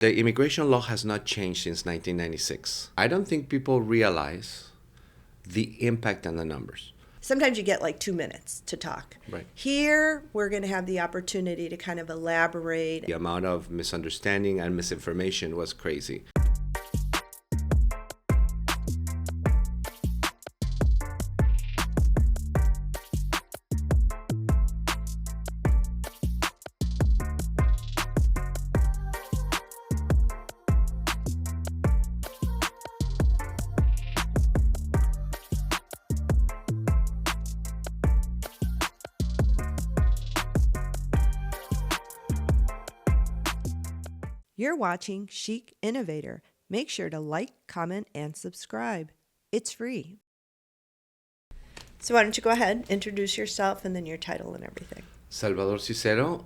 The immigration law has not changed since 1996. I don't think people realize the impact on the numbers. Sometimes you get like 2 minutes to talk. Right. Here, we're going to have the opportunity to kind of elaborate. The amount of misunderstanding and misinformation was crazy. You're watching Chic Innovator. Make sure to like, comment, and subscribe. It's free. So why don't you go ahead, introduce yourself, and then your title and everything. Salvador Cicero,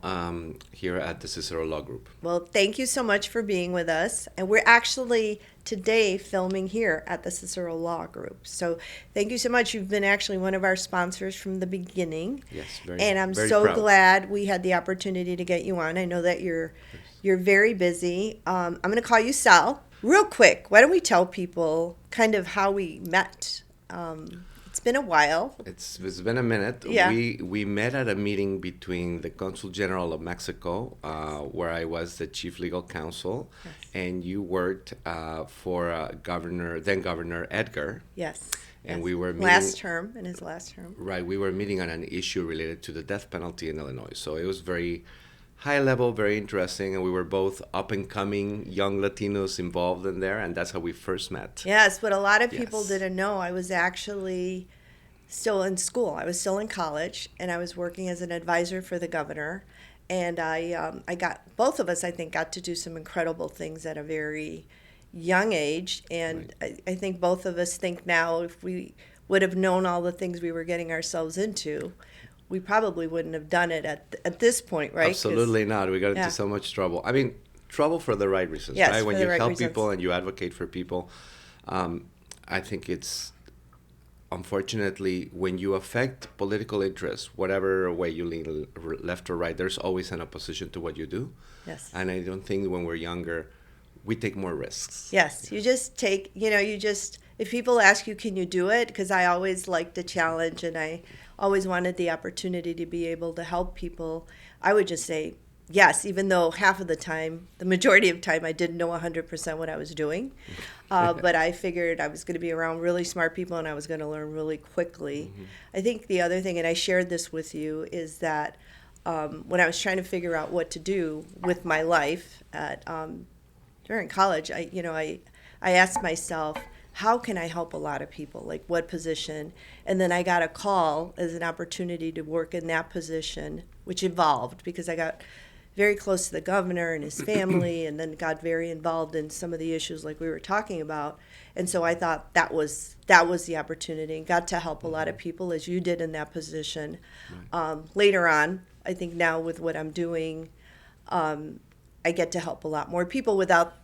here at the Cicero Law Group. Well, thank you so much for being with us. And we're actually today filming here at the Cicero Law Group. So thank you so much. You've been actually one of our sponsors from the beginning. Yes, and I'm very so proud. glad we had the opportunity to get you on. I know that you're very busy. I'm going to call you Sal. Real quick, why don't we tell people kind of how we met? It's been a while. It's been a minute. Yeah. We met at a meeting between the Consul General of Mexico, where I was the chief legal counsel, Yes. and you worked for then Governor Edgar. Yes. And yes. we were meeting, in his last term. Right, we were meeting on an issue related to the death penalty in Illinois. So it was very high level, very interesting, and we were both up and coming young Latinos involved in there, and that's how we first met. Yes, what a lot of people Yes. didn't know, I was actually still in school. I was still in college, and I was working as an advisor for the governor. And I got, both of us, I think, got to do some incredible things at a very young age. And I think both of us think now, if we would have known all the things we were getting ourselves into, we probably wouldn't have done it at this point, right? 'Cause- Absolutely not. We got Yeah. into so much trouble. I mean, trouble for the right reasons, Yes, right? for When the you right help reasons. people and you advocate for people, I think it's, unfortunately, when you affect political interests, whatever way you lean, left or right, there's always an opposition to what you do. Yes. And I don't think when we're younger, we take more risks. Yes, you just take, if people ask you, can you do it? Because I always liked the challenge and I always wanted the opportunity to be able to help people. I would just say yes, even though half of the time, the majority of time, I didn't know 100% what I was doing. But I figured I was going to be around really smart people and I was going to learn really quickly. Mm-hmm. I think the other thing, and I shared this with you, is that when I was trying to figure out what to do with my life during college, I asked myself, how can I help a lot of people? Like what position? And then I got a call as an opportunity to work in that position, which evolved because I got very close to the governor and his family and then got very involved in some of the issues like we were talking about. And so I thought that was the opportunity and got to help a lot of people as you did in that position. Later on, I think now with what I'm doing, I get to help a lot more people without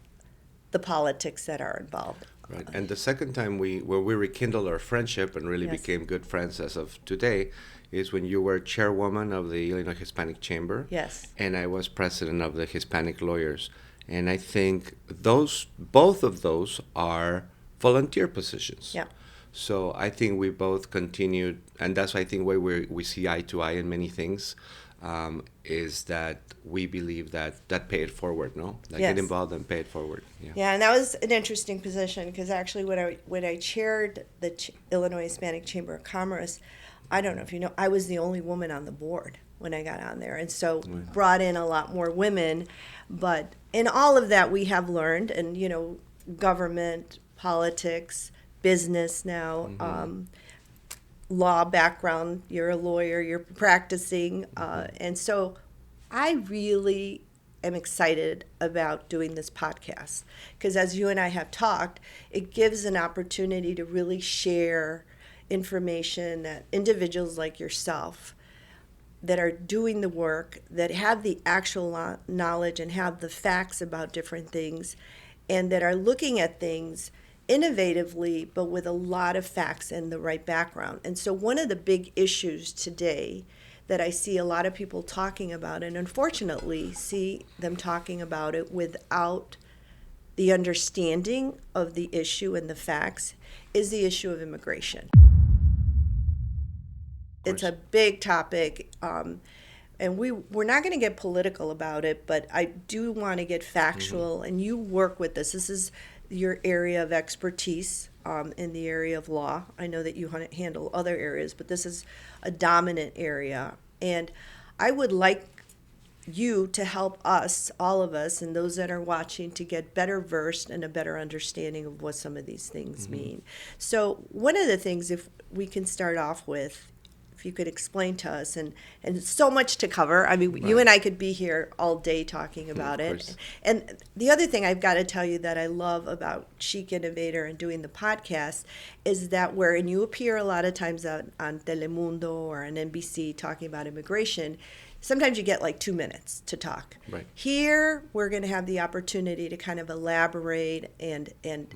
the politics that are involved. Right. And the second time where we rekindled our friendship and really Yes. became good friends as of today is when you were chairwoman of the Illinois Hispanic Chamber. Yes. And I was president of the Hispanic Lawyers. And I think both of those are volunteer positions. Yeah. So I think we both continued, and that's I think why we see eye to eye in many things, is that we believe that pay it forward, no? Like Yes. get involved and pay it forward. Yeah. Yeah, and that was an interesting position because actually when I chaired the Illinois Hispanic Chamber of Commerce, I don't know if you know, I was the only woman on the board when I got on there, and so brought in a lot more women. But in all of that, we have learned, and government, politics, business now, law background. You're a lawyer, you're practicing, and so I really am excited about doing this podcast because as you and I have talked, it gives an opportunity to really share information that individuals like yourself that are doing the work, that have the actual knowledge and have the facts about different things, and that are looking at things innovatively, but with a lot of facts and the right background. And so one of the big issues today that I see a lot of people talking about, and unfortunately see them talking about it without the understanding of the issue and the facts, is the issue of immigration. It's a big topic, and we're not going to get political about it, but I do want to get factual, and you work with this. This is your area of expertise in the area of law. I know that you handle other areas, but this is a dominant area. And I would like you to help us, all of us, and those that are watching, to get better versed and a better understanding of what some of these things mean. So one of the things, if we can start off with, if you could explain to us, and it's so much to cover. I mean, you and I could be here all day talking about it. And the other thing I've got to tell you that I love about Chic Innovator and doing the podcast is that and you appear a lot of times on Telemundo or on NBC talking about immigration, sometimes you get like 2 minutes to talk. Right. Here, we're going to have the opportunity to kind of elaborate and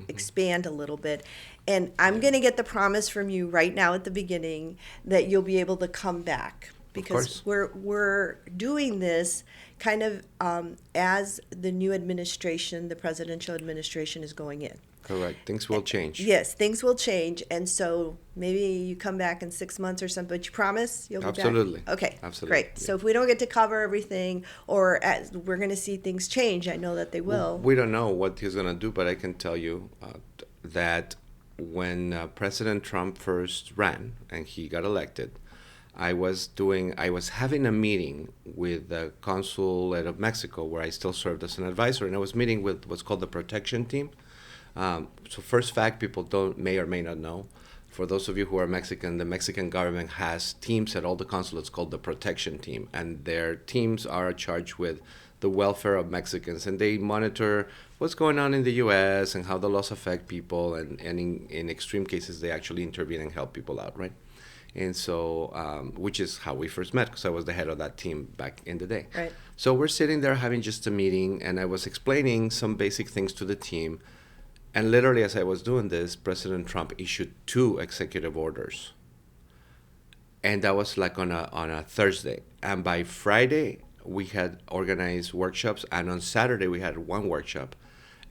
expand a little bit. And I'm going to get the promise from you right now at the beginning that you'll be able to come back, because we're doing this kind of as the new administration, the presidential administration, is going in. Correct. Things will change. Yes, things will change. And so maybe you come back in 6 months or something, but you promise you'll be Absolutely. back? Okay, Absolutely. great. Yeah. So if we don't get to cover everything, or as we're going to see things change, I know that they will. We don't know what he's going to do, but I can tell you that when President Trump first ran and he got elected, I was having a meeting with the consulate of Mexico, where I still served as an advisor, and I was meeting with what's called the protection team. So first fact, people may or may not know. For those of you who are Mexican, the Mexican government has teams at all the consulates called the protection team, and their teams are charged with the welfare of Mexicans, and they monitor what's going on in the U.S. and how the laws affect people, and in extreme cases, they actually intervene and help people out, right? And so, which is how we first met, because I was the head of that team back in the day. Right. So we're sitting there having just a meeting, and I was explaining some basic things to the team. And literally, as I was doing this, President Trump issued 2 executive orders. And that was like on a Thursday. And by Friday, we had organized workshops. And on Saturday, we had 1 workshop.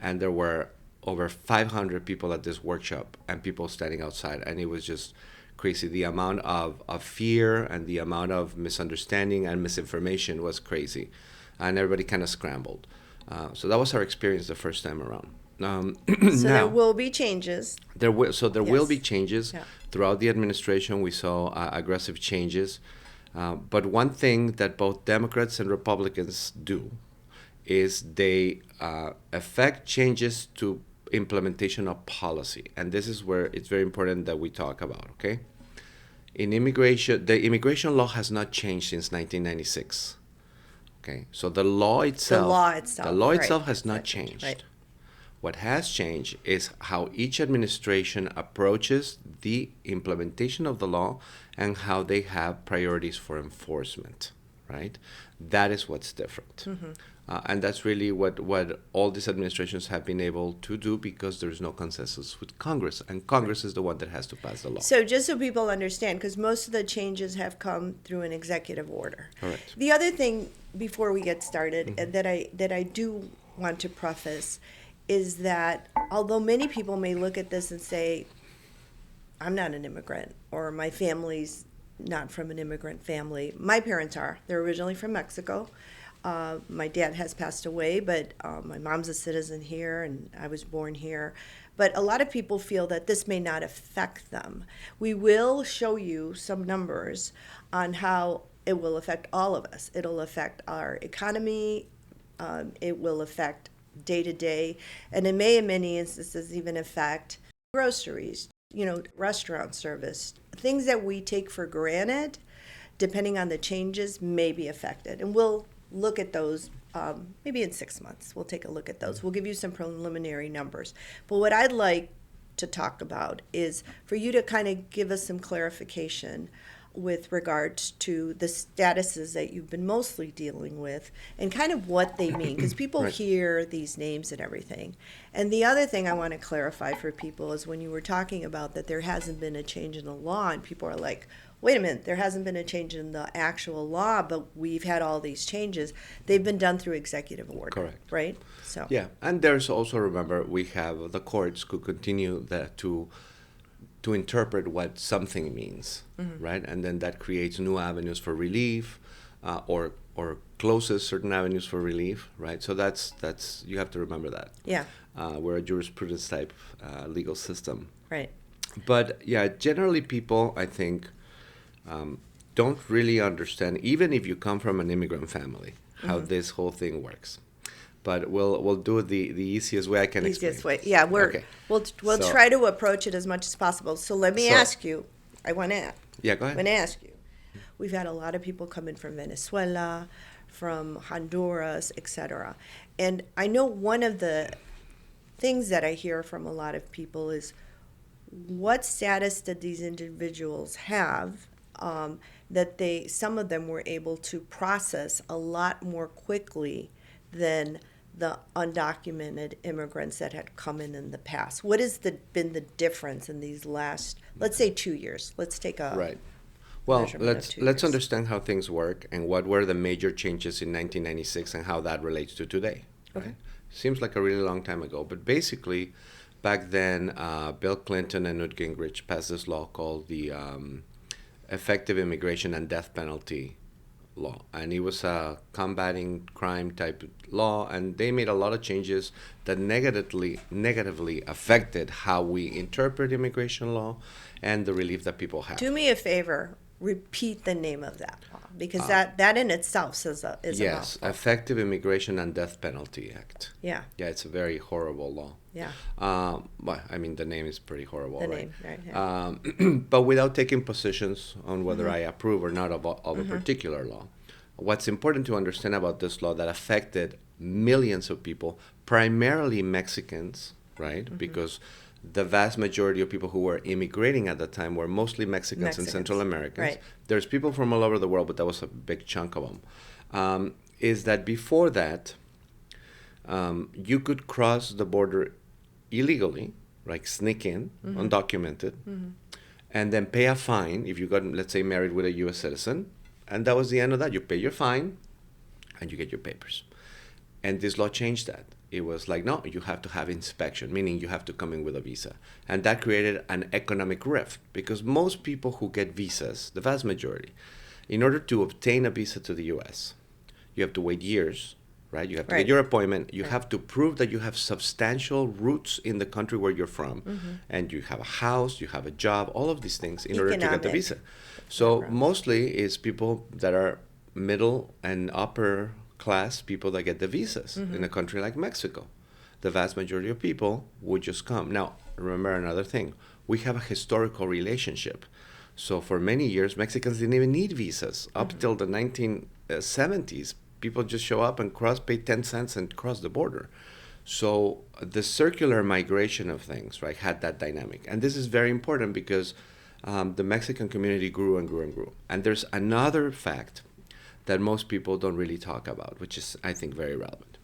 And there were over 500 people at this workshop, and people standing outside. And it was just crazy. The amount of fear and the amount of misunderstanding and misinformation was crazy. And everybody kind of scrambled. So that was our experience the first time around. So now, there will be changes. There will Yes. be changes. Yeah. Throughout the administration. We saw aggressive changes. But one thing that both Democrats and Republicans do is they affect changes to implementation of policy. And this is where it's very important that we talk about, okay? In immigration, the immigration law has not changed since 1996. Okay, so the law itself has not changed. Right. What has changed is how each administration approaches the implementation of the law and how they have priorities for enforcement, right? That is what's different. And that's really what all these administrations have been able to do, because there's no consensus with Congress, and Congress is the one that has to pass the law. So just so people understand, because most of the changes have come through an executive order. Correct. The other thing, before we get started, that I do want to preface is that although many people may look at this and say, I'm not an immigrant, or my family's not from an immigrant family. My parents are. They're originally from Mexico. My dad has passed away, but my mom's a citizen here, and I was born here. But a lot of people feel that this may not affect them. We will show you some numbers on how it will affect all of us. It'll affect our economy. It will affect day-to-day, and it may in many instances even affect groceries, restaurant service. Things that we take for granted, depending on the changes, may be affected. And we'll look at those maybe in 6 months. We'll take a look at those. We'll give you some preliminary numbers. But what I'd like to talk about is for you to kind of give us some clarification with regards to the statuses that you've been mostly dealing with and kind of what they mean, because people Right. hear these names and everything. And the other thing I want to clarify for people is when you were talking about that there hasn't been a change in the law, and people are like, wait a minute, there hasn't been a change in the actual law, but we've had all these changes. They've been done through executive order. Correct. Right? So Yeah, and there's also, remember, we have the courts could continue to interpret what something means, right? And then that creates new avenues for relief, or closes certain avenues for relief, right? So that's you have to remember that. yeah, We're a jurisprudence type legal system. right. But yeah, generally people, I think, don't really understand, even if you come from an immigrant family, how this whole thing works. But we'll do it the easiest way I can explain. Easiest way. Yeah, Okay. we'll So- try to approach it as much as possible. So let me ask you. I want to Yeah, go ahead. ask you. We've had a lot of people come in from Venezuela, from Honduras, etc. And I know one of the things that I hear from a lot of people is, what status did these individuals have, that some of them were able to process a lot more quickly than the undocumented immigrants that had come in the past? What has been the difference in these last, let's say, 2 years? Let's take a Right. Well, measurement of let's 2 let's years. understand how things work and what were the major changes in 1996 and how that relates to today. Right? Okay. Seems like a really long time ago, but basically, back then, Bill Clinton and Newt Gingrich passed this law called the Effective Immigration and Death Penalty Law, and it was a combating crime type law, and they made a lot of changes that negatively affected how we interpret immigration law and the relief that people have. Do me a favor, repeat the name of that law, because that in itself is a Yes, mouthful. Effective Immigration and Death Penalty Act. Yeah, Yeah, it's a very horrible law. yeah, Well, I mean, the name is pretty horrible, the right? name, right? Yeah. But without taking positions on whether I approve or not of a particular law, what's important to understand about this law that affected millions of people, primarily Mexicans, right? Because the vast majority of people who were immigrating at the time were mostly Mexicans and Central Americans. Right. There's people from all over the world, but that was a big chunk of them. Is that before that, you could cross the border illegally, like sneak in, undocumented, and then pay a fine if you got, let's say, married with a U.S. citizen. And that was the end of that. You pay your fine, and you get your papers. And this law changed that. It was like, no, you have to have inspection, meaning you have to come in with a visa. And that created an economic rift, because most people who get visas, the vast majority, in order to obtain a visa to the U.S., you have to wait years, right? You have to Right. get your appointment. You Right. have to prove that you have substantial roots in the country where you're from. And you have a house, you have a job, all of these things in order to get the Economic visa. So background. mostly it's people that are middle and upper class people that get the visas in a country like Mexico. The vast majority of people would just come. Now, remember another thing. We have a historical relationship. So for many years, Mexicans didn't even need visas. Up till the 1970s, people just show up and pay 10 cents and cross the border. So the circular migration of things, right, had that dynamic. And this is very important because the Mexican community grew and grew and grew. And there's another fact that most people don't really talk about, which is, I think, very relevant.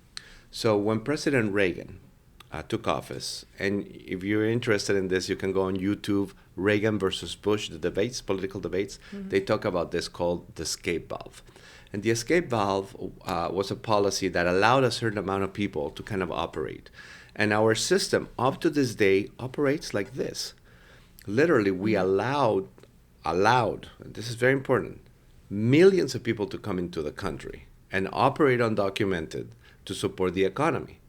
So when President Reagan took office, and if you're interested in this, you can go on YouTube, Reagan versus Bush, the debates, political debates. They talk about this called the escape valve. And the escape valve was a policy that allowed a certain amount of people to kind of operate. And our system, up to this day, operates like this. Literally, we allowed, and this is very important, millions of people to come into the country and operate undocumented to support the economy.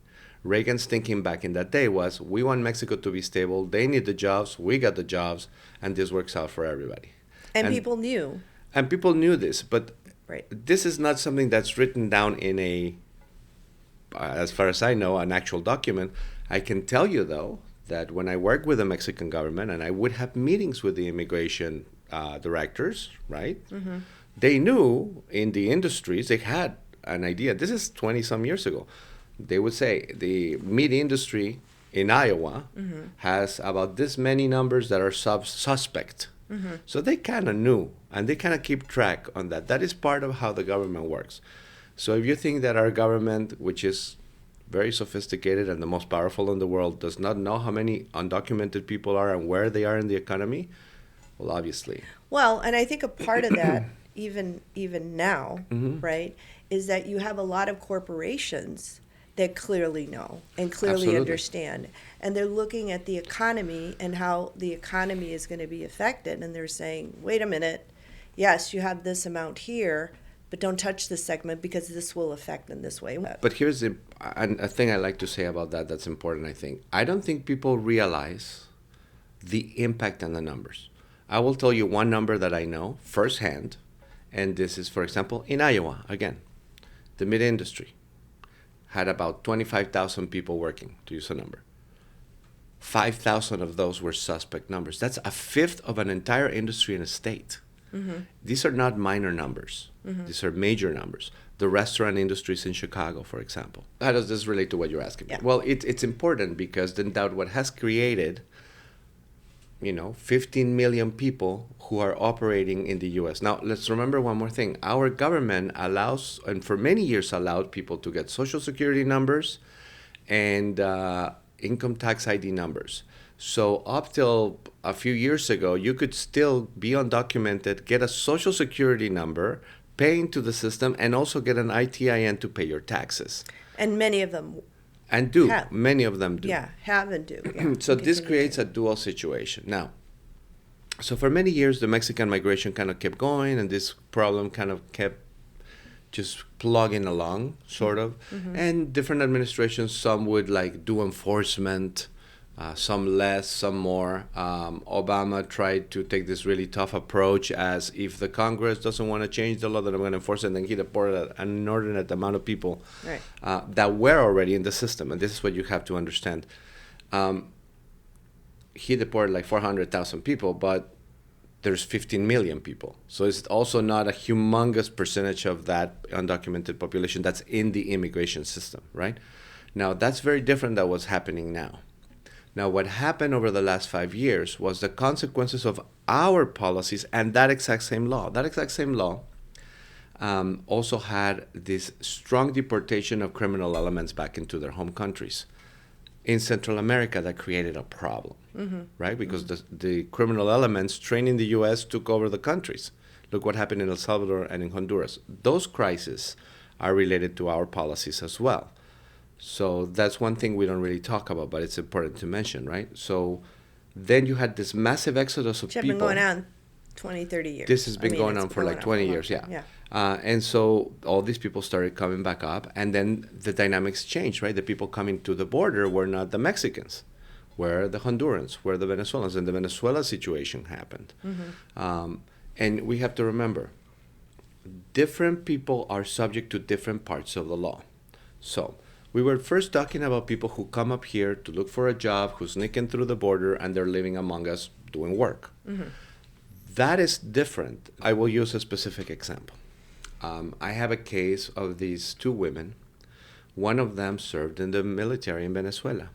Reagan's thinking back in that day was, we want Mexico to be stable, they need the jobs, we got the jobs, and this works out for everybody. And people knew. And people knew this, but Right. this is not something that's written down in a, as far as I know, an actual document. I can tell you, though, that when I worked with the Mexican government and I would have meetings with the immigration directors, right? They knew in the industries, they had an idea. This is 20-some years ago. They would say the meat industry in Iowa has about this many numbers that are suspect. So they kind of knew, and they kind of keep track on that. That is part of how the government works. So if you think that our government, which is very sophisticated and the most powerful in the world, does not know how many undocumented people are and where they are in the economy, Well, obviously. Well, and I think a part of that, even now, Mm-hmm. right, is that you have a lot of corporations that clearly know and clearly Absolutely. understand, and they're looking at the economy and how the economy is going to be affected, and they're saying, wait a minute, yes, you have this amount here, but don't touch this segment because this will affect in this way. But here's a thing I like to say about that that's important, I think. I don't think people realize the impact on the numbers. I will tell you one number that I know firsthand, and this is, for example, in Iowa, again, the meat industry had about 25,000 people working, to use a number. 5,000 of those were suspect numbers. That's a fifth of an entire industry in a state. Mm-hmm. These are not minor numbers. Mm-hmm. These are major numbers. The restaurant industries in Chicago, for example. How does this relate to what you're asking me? Yeah. Well, it's important because then that what has created 15 million people who are operating in the U.S. Now, let's remember one more thing. Our government allows, and for many years allowed people to get Social Security numbers and income tax ID numbers. So up till a few years ago, you could still be undocumented, get a Social Security number, pay into the system, and also get an ITIN to pay your taxes. And many of them And do. have. Many of them do. Yeah, have and do. Yeah, So this continue creates to. a dual situation. Now, so for many years, the Mexican migration kind of kept going, and this problem kind of kept just plugging along, sort of. Mm-hmm. And different administrations, some would do enforcement, some less, some more. Obama tried to take this really tough approach as if the Congress doesn't want to change the law, then I'm going to enforce it. And then he deported an inordinate amount of people Right. that were already in the system. And this is what you have to understand. He deported 400,000 people, but there's 15 million people. So it's also not a humongous percentage of that undocumented population that's in the immigration system, right? Now, that's very different than what's happening now. Now, what happened over the last 5 years was the consequences of our policies and that exact same law. That exact same law also had this strong deportation of criminal elements back into their home countries. In Central America, that created a problem, Mm-hmm. right? Because the criminal elements trained in the U.S. took over the countries. Look what happened in El Salvador and in Honduras. Those crises are related to our policies as well. So that's one thing we don't really talk about, but it's important to mention, right? So then you had this massive exodus of Which have people. been going on 20, 30 years. This has been going it's on for going 20 a long years, time. yeah. And so all these people started coming back up, and then the dynamics changed, right? The people coming to the border were not the Mexicans, were the Hondurans, were the Venezuelans, and the Venezuela situation happened. Mm-hmm. And we have to remember, different people are subject to different parts of the law. So we were first talking about people who come up here to look for a job, who's sneaking through the border, and they're living among us doing work. Mm-hmm. That is different. I will use a specific example. I have a case of these two women. One of them served in the military in Venezuela.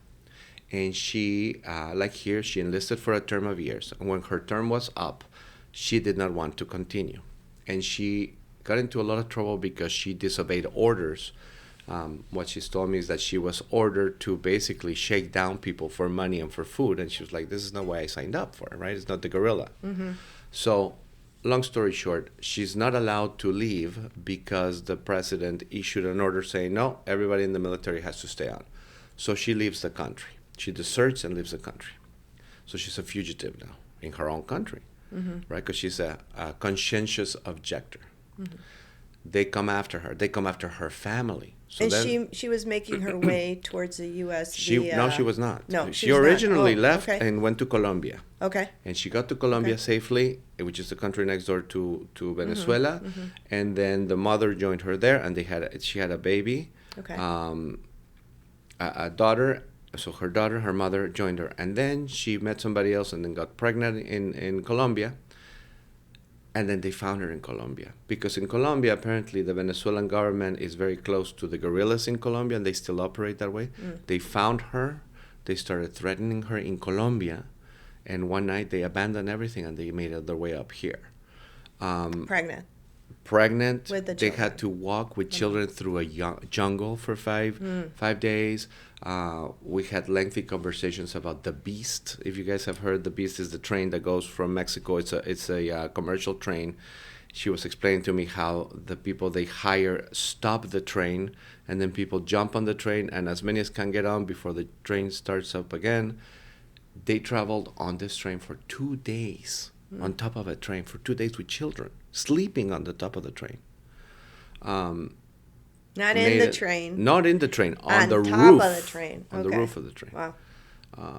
And she, like here, she enlisted for a term of years. And when her term was up, she did not want to continue. And she got into a lot of trouble because she disobeyed orders. What she's told me is that she was ordered to basically shake down people for money and for food. And she was like, this is not what I signed up for, right? It's not the guerrilla. Mm-hmm. So, long story short, she's not allowed to leave because the president issued an order saying, no, everybody in the military has to stay on. So she leaves the country. She deserts and leaves the country. So she's a fugitive now in her own country, Mm-hmm. right? Because she's a conscientious objector. Mm-hmm. They come after her. They come after her family. So And then, she was making her way towards the U.S. no, she was not. No, she she was not. originally Oh, left okay. and went to Colombia. Okay. And she got to Colombia Okay. safely, which is the country next door to Venezuela. Mm-hmm. And then the mother joined her there, and she had a baby, Okay. a daughter. So her mother joined her. And then she met somebody else and then got pregnant in Colombia. And then they found her in Colombia. Because in Colombia, apparently, the Venezuelan government is very close to the guerrillas in Colombia, and they still operate that way. Mm. They found her. They started threatening her in Colombia. And one night, they abandoned everything, and they made their way up here. Pregnant. pregnant. With the They children. had to walk with children through a jungle for 5 days. We had lengthy conversations about the Beast. If you guys have heard, the Beast is the train that goes from Mexico. It's a commercial train. She was explaining to me how the people they hire stop the train, and then people jump on the train, and as many as can get on before the train starts up again. They traveled on this train for 2 days, on top of a train for 2 days with children, sleeping on the top of the train. Not in the train. Not in the train, on the top roof. of the train. On the Okay. roof of the train. Wow.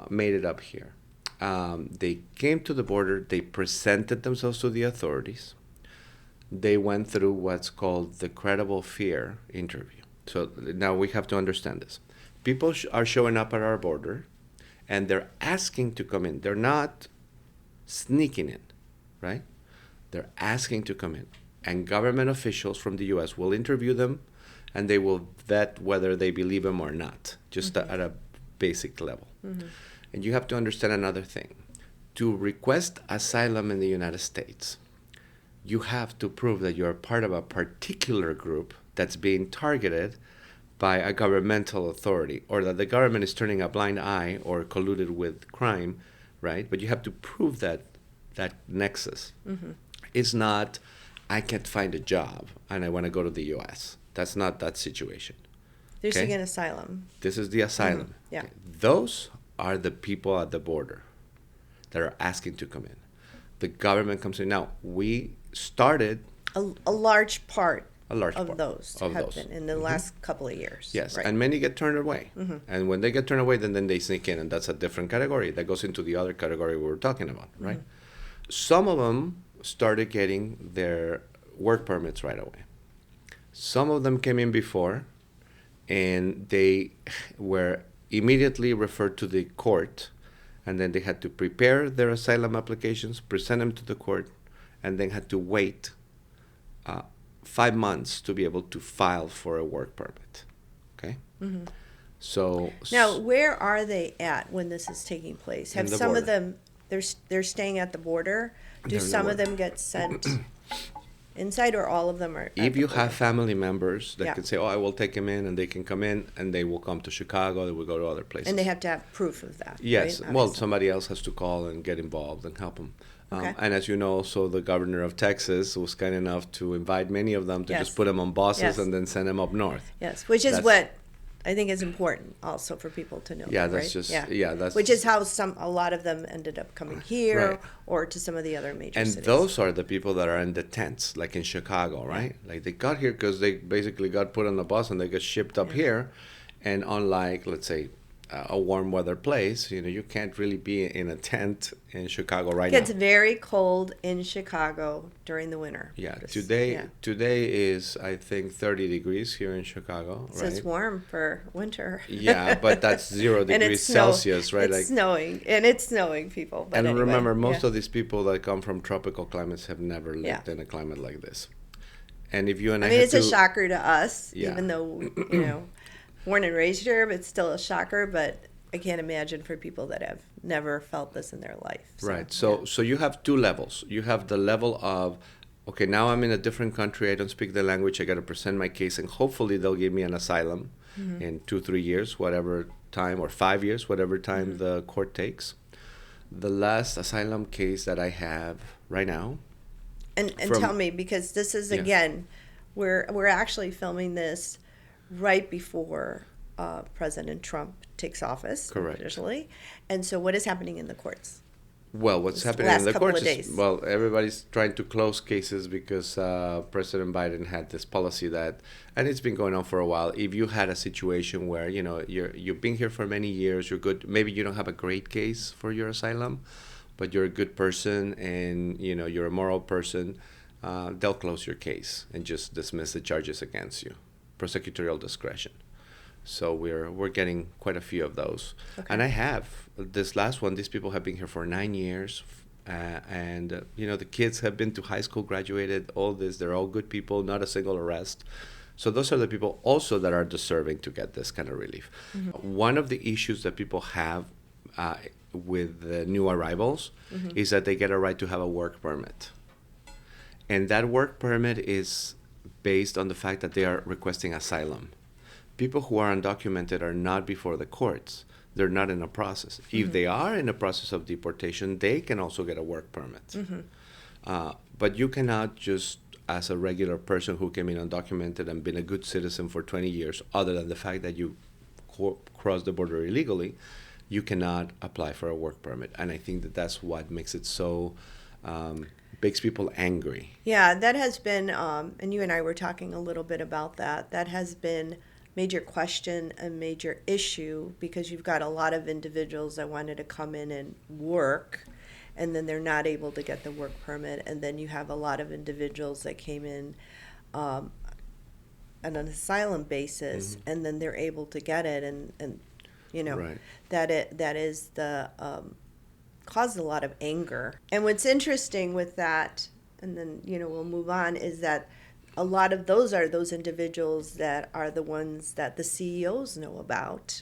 Made it up here. They came to the border. They presented themselves to the authorities. They went through what's called the credible fear interview. So now we have to understand this. People are showing up at our border, and they're asking to come in. They're not sneaking in, right? They're asking to come in. And government officials from the U.S. will interview them, and they will vet whether they believe them or not, just at a basic level. And you have to understand another thing. To request asylum in the United States, you have to prove that you're part of a particular group that's being targeted by a governmental authority, or that the government is turning a blind eye or colluded with crime, right? But you have to prove that nexus. It's not, I can't find a job and I want to go to the U.S. That's not that situation. They're Okay? seeking asylum. This is the asylum. Yeah. Okay. Those are the people at the border that are asking to come in. The government comes in. Now, we started A large part a large of part those of have those. been in the last couple of years. Yes, Right. and many get turned away. And when they get turned away, then they sneak in, and that's a different category. That goes into the other category we were talking about, right? Some of them started getting their work permits right away. Some of them came in before, and they were immediately referred to the court, and then they had to prepare their asylum applications, present them to the court, and then had to wait 5 months to be able to file for a work permit. Okay? So Now, where are they at when this is taking place? In Have the some border. of them, they're staying at the border? Do They're in the some of border. them get sent inside, or all of them are? if you have family members that Yeah. can say, "Oh, I will take him in," and they can come in, and they will come to Chicago, they will go to other places. And they have to have proof of that. Yes. right? Well, Obviously. somebody else has to call and get involved and help them. Okay. And as you know, also the governor of Texas was kind enough to invite many of them to Yes. just put them on buses Yes. and then send them up north. Yes, which is That's- what I think is important also for people to know. Yeah, that, that's right? just- yeah, that's- which is how a lot of them ended up coming here Right. or to some of the other major And cities. those are the people that are in the tents, like in Chicago, right? Like they got here because they basically got put on the bus and they got shipped up here. And unlike, let's say, a warm weather place, you can't really be in a tent in Chicago right It gets now. very cold in Chicago during the winter. Yeah, Just- today yeah. today is I think 30 degrees here in Chicago, So right? it's warm for winter. Yeah, but that's 0 And degrees it's snow- Celsius, right? It's snowing, and it's snowing, people. But and anyway, remember, most yeah. of these people that come from tropical climates have never lived Yeah. in a climate like this. And if you and I, I mean, had it's a to- shocker to us, Yeah. even though, born and raised here, but it's still a shocker. But I can't imagine for people that have never felt this in their life. Right. So you have two levels. You have the level of, okay, now I'm in a different country. I don't speak the language. I got to present my case, and hopefully they'll give me an asylum in 2-3 years, whatever time, or 5 years, whatever time the court takes. The last asylum case that I have right now. And from- tell me, because this is, Yeah. again, we're actually filming this right before President Trump takes office Correct. officially. And so what is happening in the courts? Well, what's This happening last in the couple of courts is, days. well, everybody's trying to close cases because President Biden had this policy that, and it's been going on for a while. If you had a situation where, you've been here for many years, you're good, maybe you don't have a great case for your asylum, but you're a good person and, you're a moral person, they'll close your case and just dismiss the charges against you. Prosecutorial discretion. So we're getting quite a few of those. Okay. And I have this last one. These people have been here for 9 years, and the kids have been to high school, graduated. All this, they're all good people, not a single arrest. So those are the people also that are deserving to get this kind of relief. One of the issues that people have with the new arrivals is that they get a right to have a work permit. And that work permit is based on the fact that they are requesting asylum. People who are undocumented are not before the courts. They're not in a process. If they are in a process of deportation, they can also get a work permit. But you cannot just, as a regular person who came in undocumented and been a good citizen for 20 years, other than the fact that you crossed the border illegally, you cannot apply for a work permit. And I think that that's what makes it so, makes people angry. Yeah, that has been, and you and I were talking a little bit about that. That has been major question, a major issue, because you've got a lot of individuals that wanted to come in and work, and then they're not able to get the work permit. And then you have a lot of individuals that came in on an asylum basis, and then they're able to get it, and you know, Right. that is the caused a lot of anger. And what's interesting with that, and then we'll move on, is that a lot of those are those individuals that are the ones that the CEOs know about,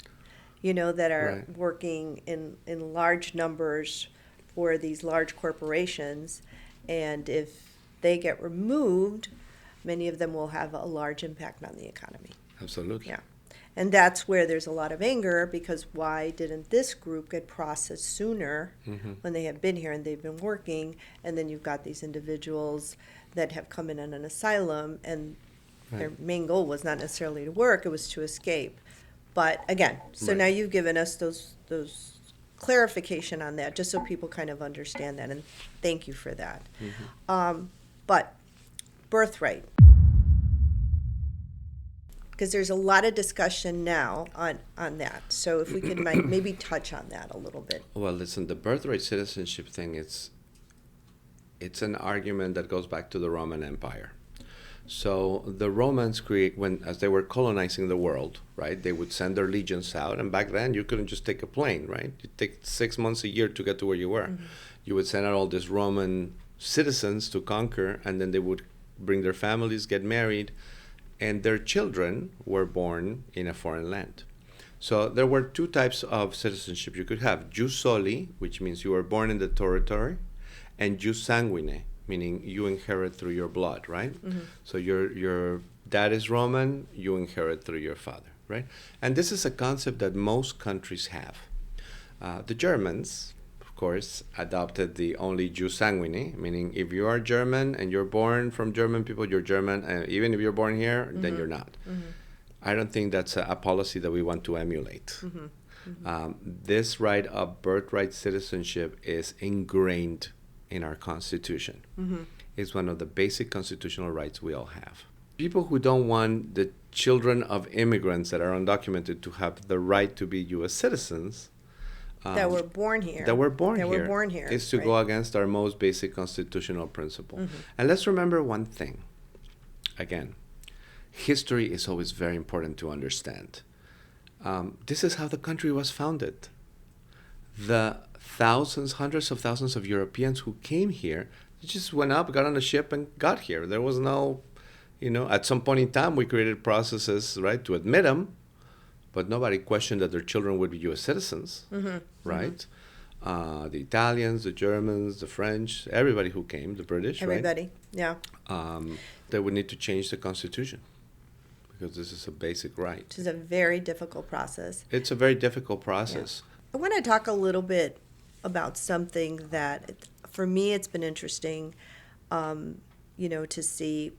that are Right. working in large numbers for these large corporations. And if they get removed, many of them will have a large impact on the economy. Absolutely. Yeah. And that's where there's a lot of anger, because why didn't this group get processed sooner when they have been here and they've been working? And then you've got these individuals that have come in on an asylum, and their main goal was not necessarily to work, it was to escape. But again, so Right. now you've given us those clarification on that, just so people kind of understand that, and thank you for that. But birthright, because there's a lot of discussion now on that. So if we could maybe touch on that a little bit. Well, listen, the birthright citizenship thing, it's an argument that goes back to the Roman Empire. So the Romans as they were colonizing the world, right, they would send their legions out, and back then you couldn't just take a plane, right? You'd take 6 months a year to get to where you were. You would send out all these Roman citizens to conquer, and then they would bring their families, get married, and their children were born in a foreign land. So there were two types of citizenship you could have: jus soli, which means you were born in the territory, and jus sanguine, meaning you inherit through your blood, right? So your dad is Roman, you inherit through your father, right? And this is a concept that most countries have. The Germans, of course, adopted the only jus sanguine, meaning if you are German and you're born from German people, you're German, and even if you're born here, then you're not. I don't think that's a policy that we want to emulate. This right of birthright citizenship is ingrained in our Constitution. It's one of the basic constitutional rights we all have. People who don't want the children of immigrants that are undocumented to have the right to be U.S. citizens That were born here. is to go against our most basic constitutional principle. And let's remember one thing. Again, history is always very important to understand. This is how the country was founded. The hundreds of thousands of Europeans who came here, they just went up, got on a ship, and got here. There was no, at some point in time, we created processes, right, to admit them, but nobody questioned that their children would be U.S. citizens, right? The Italians, the Germans, the French, everybody who came, the British, Everybody, right? They would need to change the Constitution, because this is a basic right. which is a very difficult process. It's a very difficult process. I want to talk a little bit about something that, for me, it's been interesting, to see.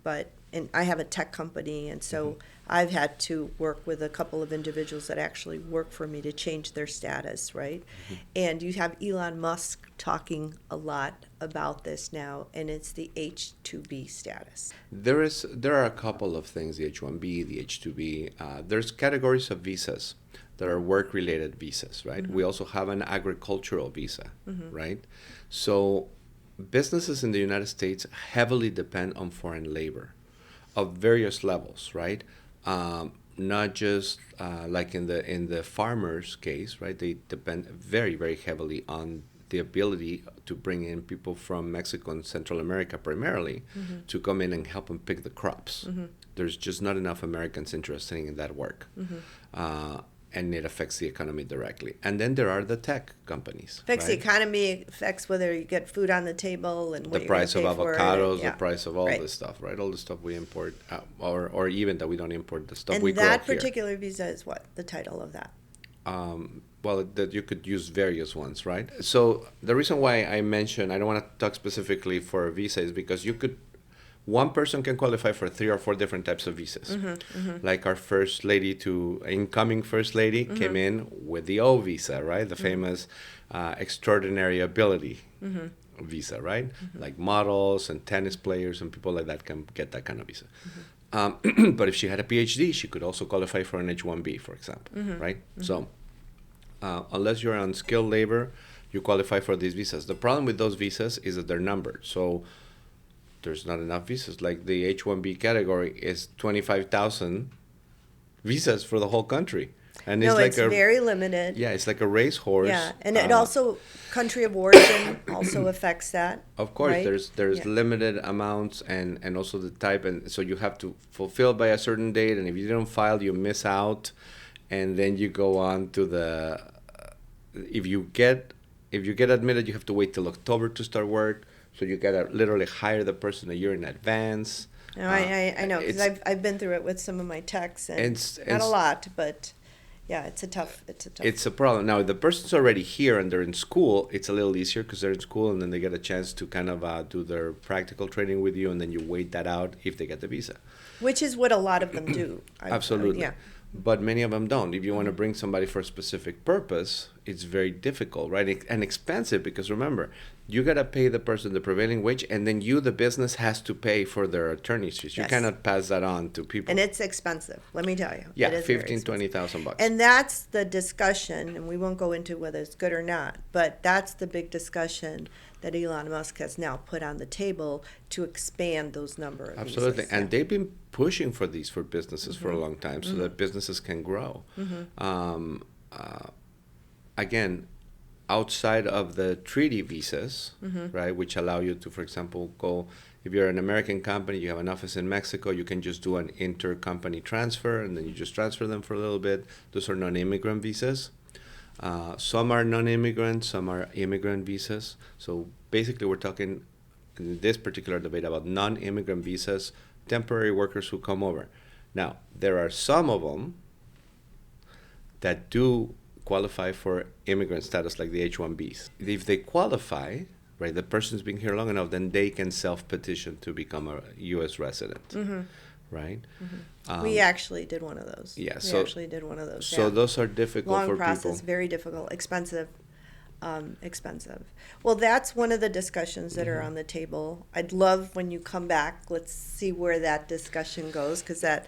And I have a tech company, and so I've had to work with a couple of individuals that actually work for me to change their status, right? And you have Elon Musk talking a lot about this now, and it's the H-2B status. There are a couple of things: the H-1B, the H-2B. There's categories of visas that are work-related visas, right? We also have an agricultural visa, right? So businesses in the United States heavily depend on foreign labor of various levels, right? Not just like in the farmers' case, right? They depend very, very heavily on the ability to bring in people from Mexico and Central America primarily to come in and help them pick the crops. There's just not enough Americans interested in that work. and it affects the economy directly. And then there are the tech companies. Affects the right? economy, affects whether you get food on the table and what The you're price of gonna pay for it, avocados, yeah. the price of all Right. this stuff, right? All the stuff we import, or even that we don't import, the stuff And we grow that here. particular visa is what? The title of that? Well, that you could use various ones, right? So the reason why I mentioned I don't want to talk specifically for a visa is because one person can qualify for 3 or 4 different types of visas. Like our first lady incoming first lady came in with the O visa, right? The famous extraordinary ability visa, right? Like models and tennis players and people like that can get that kind of visa. But if she had a PhD, she could also qualify for an H-1B, for example, right? So unless you're on skilled labor, you qualify for these visas. The problem with those visas is that they're numbered. So there's not enough visas. Like the H-1B category is 25,000 visas for the whole country. And No, it's like very limited. Yeah, it's like a racehorse. Yeah, and it also, country of origin also affects that. Of course, right? there's Yeah. limited amounts and also the type, and so you have to fulfill by a certain date, and if you don't file, you miss out, and then you go on to the if you get admitted, you have to wait till October to start work, so you gotta literally hire the person a year in advance. No, I know, because It's- I've been through it with some of my techs, and not a it's- lot, but yeah, it's a tough. It's a problem. Now, if the person's already here and they're in school, it's a little easier because they're in school and then they get a chance to kind of do their practical training with you, and then you wait that out if they get the visa. Which is what a lot of them do. Absolutely. Yeah. But many of them don't. If you want to bring somebody for a specific purpose, it's very difficult, right? And expensive because remember, you got to pay the person the prevailing wage, and then the business, has to pay for their attorney's fees. You Yes. cannot pass that on to people. And it's expensive, let me tell you. Yeah, It is very 15, expensive. 20,000 bucks. And that's the discussion, and we won't go into whether it's good or not, but that's the big discussion that Elon Musk has now put on the table to expand those number of Absolutely. visas. And they've been pushing for these for businesses for a long time so that businesses can grow. Again, outside of the treaty visas, right, which allow you to, for example, go, if you're an American company, you have an office in Mexico, you can just do an intercompany transfer, and then you just transfer them for a little bit. Those are non-immigrant visas. Some are non-immigrant, some are immigrant visas. So basically we're talking in this particular debate about non-immigrant visas, temporary workers who come over. Now, there are some of them that do qualify for immigrant status, like the H-1Bs. If they qualify, right, the person's been here long enough, then they can self-petition to become a U.S. resident, right? We actually did one of those. Yeah, We so- actually did one of those. So yeah. those are difficult Long for process, people. very difficult, expensive. Well, that's one of the discussions that Mm-hmm. are on the table. I'd love when you come back, let's see where that discussion goes, because that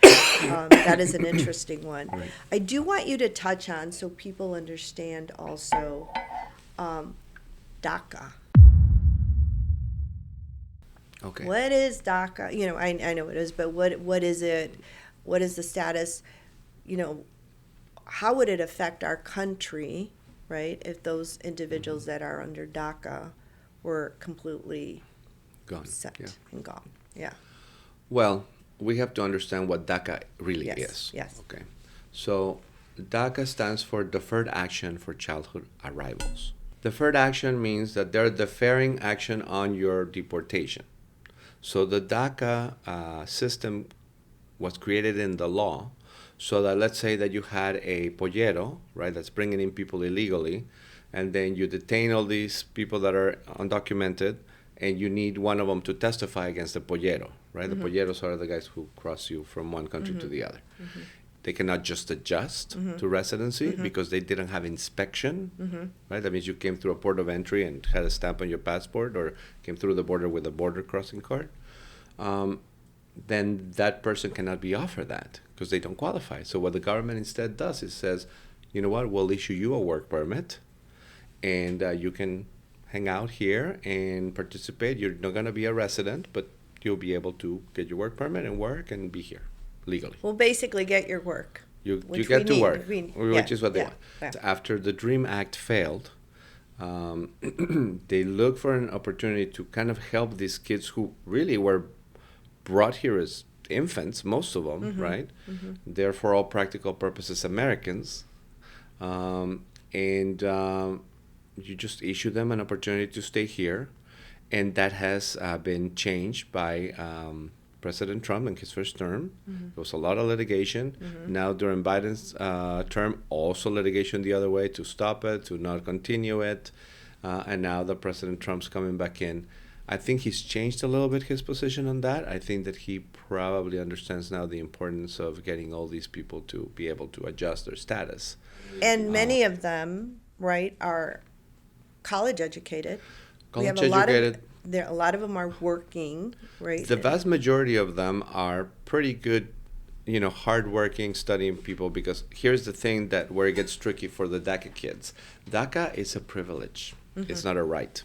is an interesting one. Right. I do want you to touch on, so people understand also, DACA. Okay. What is DACA? You know, I know it is, but what is it? What is the status? You know, how would it affect our country, right, if those individuals that are under DACA were completely Gone. set Yeah. and gone? Yeah. Well, we have to understand what DACA really Yes, is. yes. Okay. So DACA stands for Deferred Action for Childhood Arrivals. Deferred action means that they're deferring action on your deportation. So the DACA system was created in the law so that, let's say that you had a pollero, right, that's bringing in people illegally, and then you detain all these people that are undocumented, and you need one of them to testify against the pollero, right? The polleros are the guys who cross you from one country to the other. They cannot just adjust to residency because they didn't have inspection, right? That means you came through a port of entry and had a stamp on your passport, or came through the border with a border crossing card. Then that person cannot be offered that because they don't qualify. So what the government instead does is says, you know what, we'll issue you a work permit, and you can hang out here and participate. You're not going to be a resident, but you'll be able to get your work permit and work and be here legally. Well, basically, get your work. You Which get we to need. work, We- which yeah, is what they yeah, want. yeah. So after the DREAM Act failed, they look for an opportunity to kind of help these kids who really were brought here as infants, most of them, right? They're for all practical purposes Americans, And you just issue them an opportunity to stay here, and that has been changed by President Trump in his first term. There was a lot of litigation. Now during Biden's term, also litigation the other way to stop it, to not continue it, and now the President Trump's coming back in. I think he's changed a little bit his position on that. I think that he probably understands now the importance of getting all these people to be able to adjust their status. And many of them, right, are college educated. College educated. A lot of them are working, right? The vast majority of them are pretty good, hardworking, studying people. Because here's the thing where it gets tricky for the DACA kids. DACA is a privilege. It's not a right.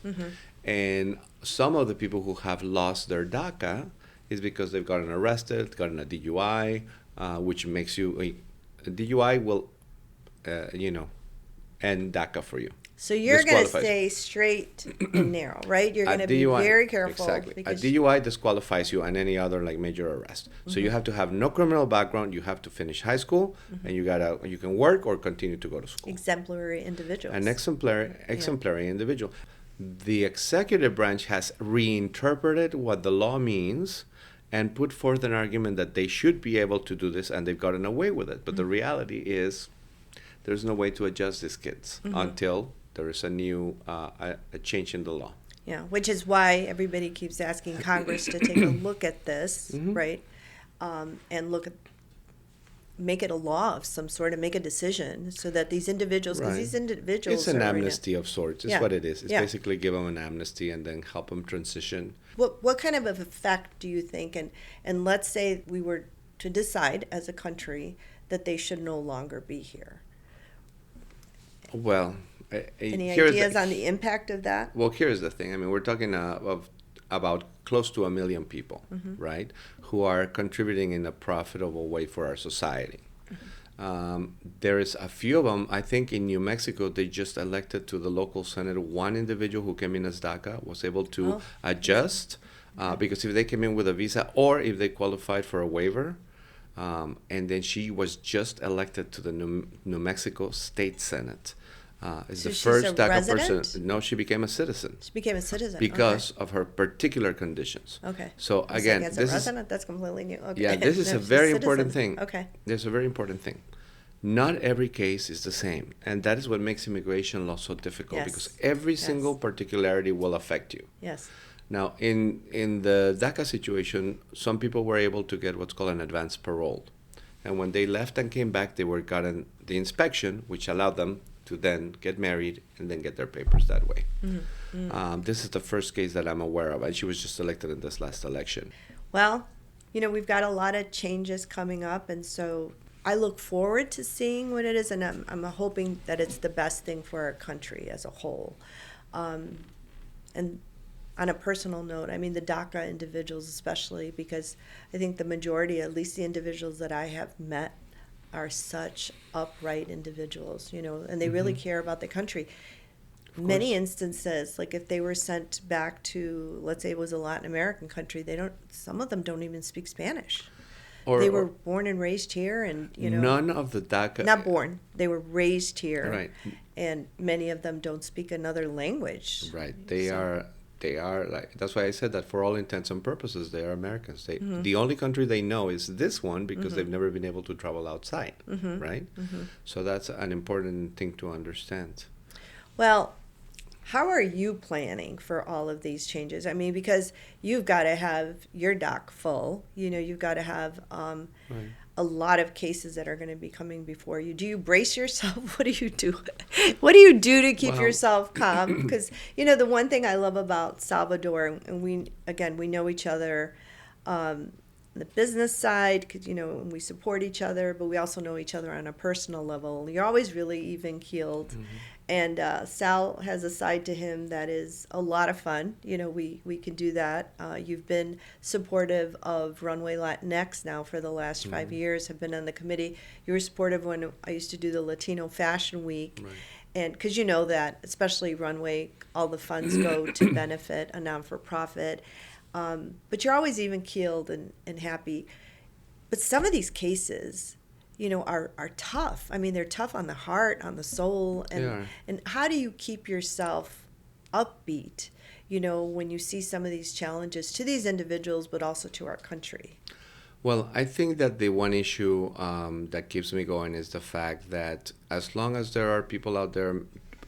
And some of the people who have lost their DACA is because they've gotten arrested, gotten a DUI, which makes you a DUI will, end DACA for you. So you're going to stay straight and narrow, right? You're going to be very careful. Exactly. A DUI disqualifies you and any other major arrest. So you have to have no criminal background. You have to finish high school, and you can work or continue to go to school. Exemplary individuals. An exemplary individual. The executive branch has reinterpreted what the law means and put forth an argument that they should be able to do this, and they've gotten away with it. But the reality is there's no way to adjust these kids until there is a new a change in the law. Yeah, which is why everybody keeps asking Congress to take a look at this, right? And make it a law of some sort and make a decision so that these individuals, because these individuals it's an amnesty of sorts. It's what it is. It's basically give them an amnesty and then help them transition. What kind of effect do you think, and let's say we were to decide as a country that they should no longer be here? Well, any ideas on the impact of that? Well, here's the thing. I mean, we're talking of about close to 1 million people, right, who are contributing in a profitable way for our society. There is a few of them. I think in New Mexico, they just elected to the local senate one individual who came in as DACA, was able to adjust, because if they came in with a visa or if they qualified for a waiver, and then she was just elected to the New Mexico State Senate. Is so the first DACA resident? person. No, she became a citizen. She became a citizen because of her particular conditions. Okay. So again, as a resident, that's completely new. Okay. Yeah, this is a very important thing. Okay. There's a very important thing. Not every case is the same, and that is what makes immigration law so difficult, because every single particularity will affect you. Yes. Now, in the DACA situation, some people were able to get what's called an advance parole, and when they left and came back, they were gotten the inspection, which allowed them to then get married and then get their papers that way. This is the first case that I'm aware of, and she was just elected in this last election. Well, we've got a lot of changes coming up, and so I look forward to seeing what it is, and I'm hoping that it's the best thing for our country as a whole. And on a personal note, I mean the DACA individuals especially, because I think the majority, at least the individuals that I have met, are such upright individuals, and they really care about the country. Many instances, like if they were sent back to, let's say it was a Latin American country, some of them don't even speak Spanish. They were born and raised here, and none of the DACA. Not born, they were raised here, right? And many of them don't speak another language. Right, they are that's why I said that for all intents and purposes they are Americans. The only country they know is this one because they've never been able to travel outside, right? So that's an important thing to understand. Well, how are you planning for all of these changes? I mean, because you've got to have your dock full. You've got to have a lot of cases that are going to be coming before you. Do you brace yourself? What do you do? What do you do to keep yourself calm? Because, the one thing I love about Salvador, and we know each other on the business side, because, we support each other, but we also know each other on a personal level. You're always really even-keeled. And Sal has a side to him that is a lot of fun. We can do that. You've been supportive of Runway Latinx now for the last 5 years, have been on the committee. You were supportive when I used to do the Latino Fashion Week. Right. And because you know that, especially Runway, all the funds go to benefit a non-for-profit. But you're always even-keeled and happy. But some of these cases, are tough. I mean, they're tough on the heart, on the soul, They are. and how do you keep yourself upbeat, when you see some of these challenges to these individuals, but also to our country? Well, I think that the one issue that keeps me going is the fact that as long as there are people out there,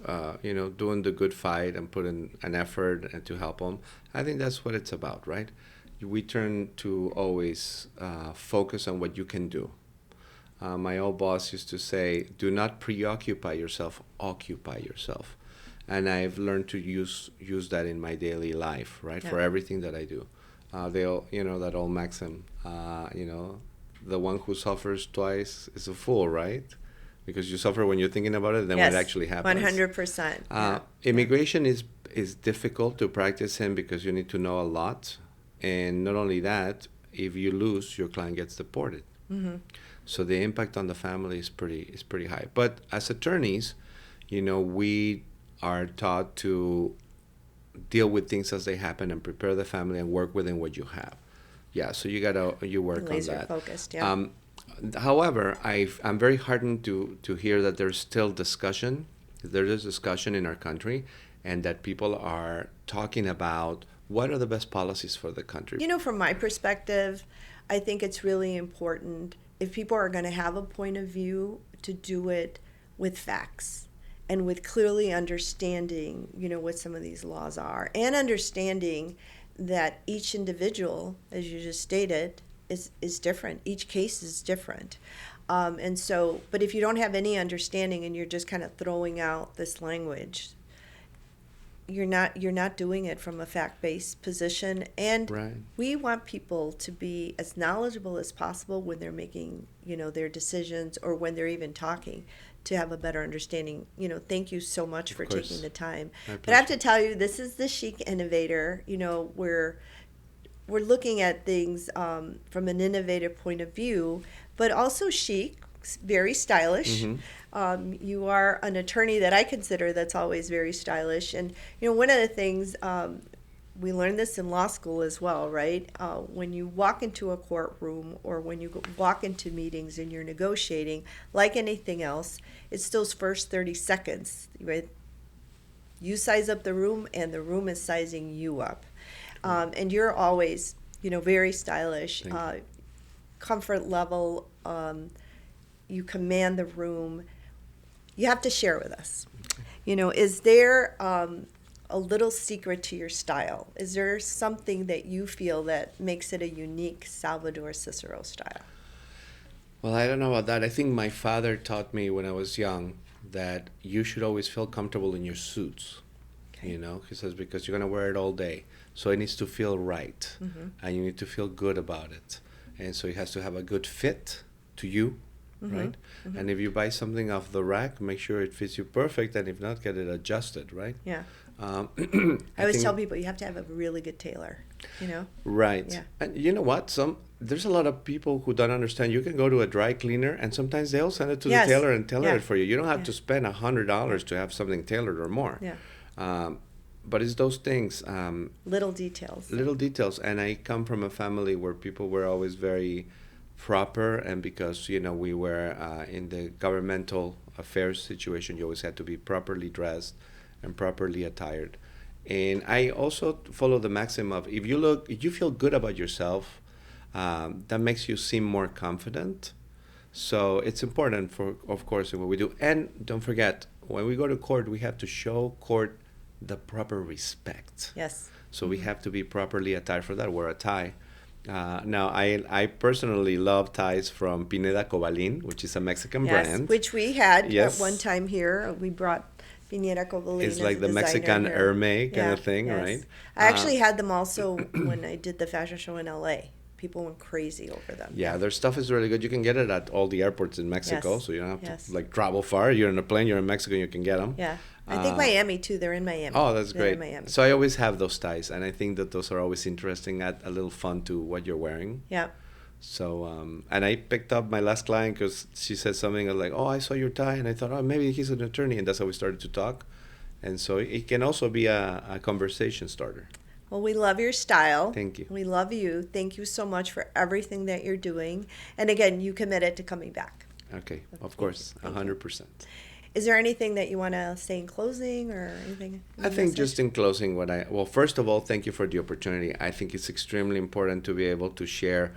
doing the good fight and putting an effort and to help them, I think that's what it's about, right? We turn to always focus on what you can do. My old boss used to say, "Do not preoccupy yourself, occupy yourself," and I've learned to use that in my daily life, right, Yeah. for everything that I do. That old maxim, the one who suffers twice is a fool, right? Because you suffer when you're thinking about it, then when it actually happens. 100%. Immigration is difficult to practice in because you need to know a lot, and not only that, if you lose, your client gets deported. Mm-hmm. So the impact on the family is pretty high. But as attorneys, we are taught to deal with things as they happen and prepare the family and work within what you have. Yeah, so you work on Laser that. focused, yeah. However, I'm very heartened to hear that there's still discussion. There's discussion in our country, and that people are talking about what are the best policies for the country. From my perspective, I think it's really important if people are going to have a point of view to do it with facts and with clearly understanding, what some of these laws are, and understanding that each individual, as you just stated, is different. Each case is different. But if you don't have any understanding and you're just kind of throwing out this language, you're not doing it from a fact-based position. And Right. we want people to be as knowledgeable as possible when they're making, their decisions, or when they're even talking, to have a better understanding. Thank you so much for course. taking the time. My But I have pleasure. to tell you, this is the Chic Innovator. We're looking at things from an innovative point of view, but also chic, very stylish. Mm-hmm. You are an attorney that I consider that's always very stylish. And, one of the things, we learned this in law school as well, right? When you walk into a courtroom, or when you walk into meetings and you're negotiating, like anything else, it's those first 30 seconds, right? You size up the room, and the room is sizing you up. And you're always, very stylish. Thank you. Comfort level, you command the room. You have to share with us. Is there a little secret to your style? Is there something that you feel that makes it a unique Salvador Cicero style? Well, I don't know about that. I think my father taught me when I was young that you should always feel comfortable in your suits. Okay. He says, because you're going to wear it all day. So it needs to feel right. Mm-hmm. And you need to feel good about it. And so it has to have a good fit to you, Mm-hmm. right? Mm-hmm. And if you buy something off the rack, make sure it fits you perfect. And if not, get it adjusted, right? Yeah. I I always think- tell people you have to have a really good tailor, Right. Yeah. And you know what? There's a lot of people who don't understand. You can go to a dry cleaner, and sometimes they'll send it to Yes. the tailor and tailor Yeah. it for you. You don't have Yeah. to spend $100 to have something tailored or more. Yeah. But it's those things, Little details. little details. And I come from a family where people were always very proper, and because we were in the governmental affairs situation, you always had to be properly dressed and properly attired. And I also follow the maxim of if you feel good about yourself, that makes you seem more confident. So it's important of course, in what we do. And don't forget, when we go to court, we have to show court the proper respect. Yes. So we have to be properly attired for that. Wear a tie. Now, I personally love ties from Pineda Cobalin, which is a Mexican Yes, brand. which we had Yes. at one time here. We brought Pinera Covalin. It's as like a the designer Mexican here. Hermes kind of thing, yes. right? I actually had them also when I did the fashion show in LA. People went crazy over them. Yeah, their stuff is really good. You can get it at all the airports in Mexico, Yes. so you don't have Yes. to travel far. You're in a plane, you're in Mexico, you can get them. Yeah. I think Miami too. They're in Miami. Oh, that's They're great. in Miami. So I always have those ties, and I think that those are always interesting, add a little fun to what you're wearing. Yeah. So, and I picked up my last client because she said something like, "Oh, I saw your tie," and I thought, "Oh, maybe he's an attorney," and that's how we started to talk. And so it can also be a conversation starter. Well, we love your style. Thank you. We love you. Thank you so much for everything that you're doing. And again, you committed to coming back. Okay, of course, Thank you. 100%. Is there anything that you want to say in closing or anything? I think just in closing, well, first of all, thank you for the opportunity. I think it's extremely important to be able to share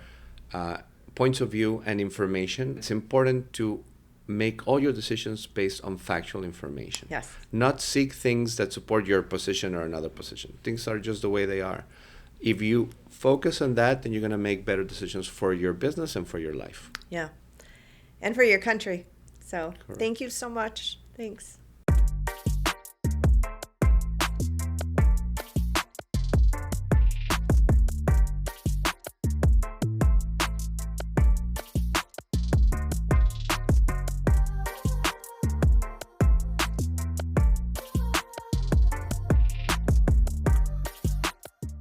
points of view and information. It's important to make all your decisions based on factual information. Yes. Not seek things that support your position or another position. Things are just the way they are. If you focus on that, then you're going to make better decisions for your business and for your life. Yeah. And for your country. So Correct. Thank you so much. Thanks.